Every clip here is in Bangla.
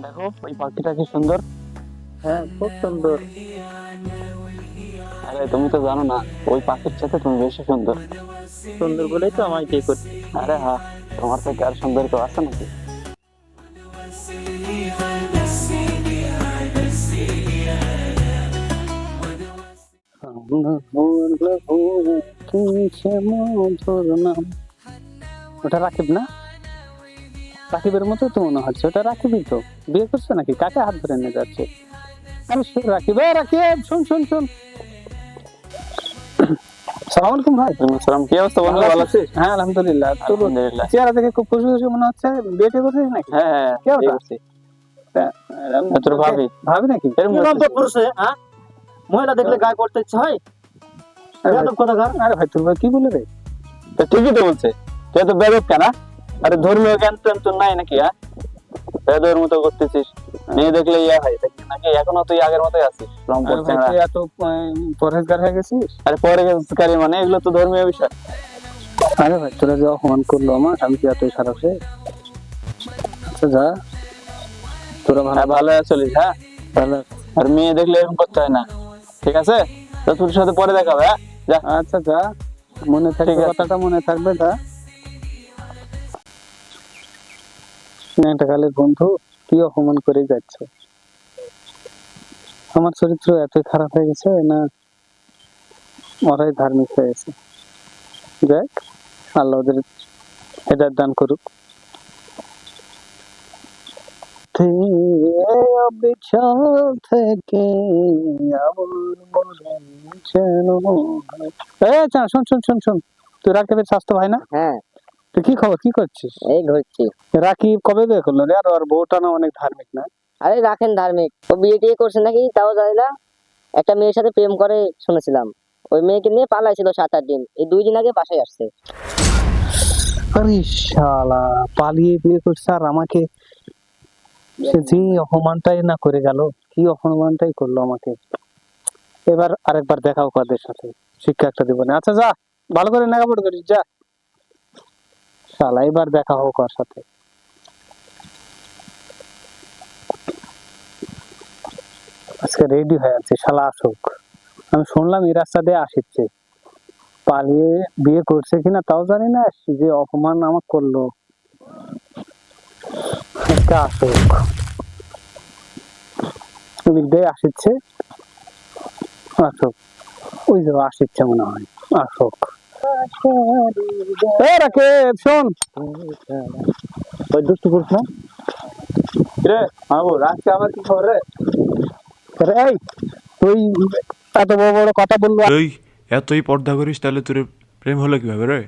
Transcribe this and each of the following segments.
দেখো ওই পাখিটা কি সুন্দর। হ্যাঁ, খুব সুন্দর। আরে তুমি তো জানো না, ওই পাখির সাথে তুমি বেশি সুন্দর। সুন্দর বলেই তো আমায় বিয়ে করছি। আরে হ্যাঁ, তোমার থেকে আর সুন্দর কেউ আছে নাকি? ওটা রাকিব না? রাকিবের মতো তো মনে হচ্ছে। ওটা রাকিবই তো। বিয়ে করছে নাকি? কাকে হাত ধরে নিয়ে যাচ্ছে? আরে রাকিব, রাকিব, শুন শুন শুন। সালাম আলাইকুম ভাই। সালাম। কি অবস্থা বন্ধু, ভালো আছিস? হ্যাঁ আলহামদুলিল্লাহ। তোর চেহারা দেখে খুব খুশি খুশি মনে হচ্ছে। বিয়ে করছিস নাকি? হ্যাঁ হ্যাঁ, বিয়ে করছি। তোর ভাবি? ভাবি নাকি? হ্যাঁ, মহিলা দেখলে গায়ে পড়তে ইচ্ছে হয়। আরে ভাই, তোর ভাই কি বলে রে? তো ঠিকই তো বলছে। তুই তো বেরোক কেন? আরে ধর্মীয় জ্ঞান টেন তোর নাই নাকি? হ্যাঁ, বেদের মতো করতেছিস। মেয়ে দেখলে ইয়া হয় নাকি? এখনো তুই আগের মতোই আছিস। এত পরহেজগার হয়ে গেছিস? আরে পরহেজগারি মানে এগুলো তো ধর্মীয় বিষয়। আরে ভাই, তোরা যে অপমান করলো আমার, আমি কি এতই খারাপ রে? আচ্ছা যা, তোরা ভালো চলিস। হ্যাঁ ভালো। আর মেয়ে দেখলে এরকম করতে হয় না, ঠিক আছে? তো তোর সাথে পরে দেখাবে। হ্যাঁ যা। আচ্ছা যা, মনে থাকবে, কথাটা মনে থাকবে। যা। একটা কালের বন্ধু কি অপমান করে যাচ্ছে। আমার চরিত্র এতই খারাপ হয়ে গেছে না ওরাই ধার্মিক হয়ে গেছে? দেখ, আল্লাহ ওদের হেদায়েত দান করুক। বিছাল থেকে শোন শোন শোন শোন, তুই রাকিবের স্বাস্থ্য ভাই না? হ্যাঁ। তুই কি খবর, কি করছিস? এই ঘুরছি। রাকিব কবে বিয়ে করলো রে? আর ওর বউটা না অনেক ধার্মিক না? আরে রাখেন ধার্মিক, ও বিয়ে টিয়ে করছে নাকি তাও জানি না। একটা মেয়ের সাথে প্রেম করে শুনেছিলাম। ওই মেয়েকে নিয়ে পালাইছিল 7-8 দিন, এই 2 দিন আগে বাসায় আসছে। আরে শালা, পালিয়ে বিয়ে করছে আর আমাকে সে যে অপমানটাই না করে গেল। কি অপমানটাই করলো আমাকে। এবার আরেকবার দেখাও কাদের সাথে, শিক্ষা একটা দিব না। আচ্ছা যা, ভালো করে লেখাপড়া করিস যা। শালা, এবার দেখা হোক ওর সাথে। আজকে রেডি হয়ে আছে, শালা আসুক। আমি শুনলাম এই রাস্তা দিয়ে আসছে। পালিয়ে বিয়ে করছে কিনা তাও জানি না, যে অপমান আমাকে করলো। আজকে আসুক, ওদিক দিয়ে আসছে। আসুক, ওই যে আসছে মনে হয়। আসুক। রাকিব শোন, ওই দুষ্টু করছ না রে? আজকে আবার কি খবর রে? এই তুই এত বড় বড় কথা বলবো? এই এতই পর্দা করিস তাহলে তোর প্রেম হলো কিভাবে রে?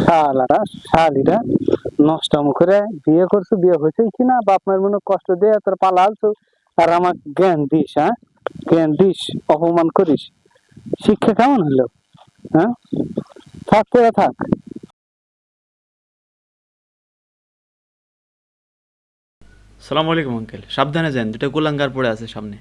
শালারা শালিরা নষ্টম করে বিয়ে করছো, বিয়ে হয়েছে কিনা বাপ মায়ের মনে কষ্ট দিয়ে তোর পালালছো, আর আমার জ্ঞান দিস? হ্যাঁ, জ্ঞান দিস, অপমান করিস। শিক্ষা কেমন হলো? হ্যাঁ, থাকতে থাক। সালাম আলাইকুম আঙ্কেল, সাবধানে যান, দুটো গোলাঙ্গার পড়ে আছে সামনে।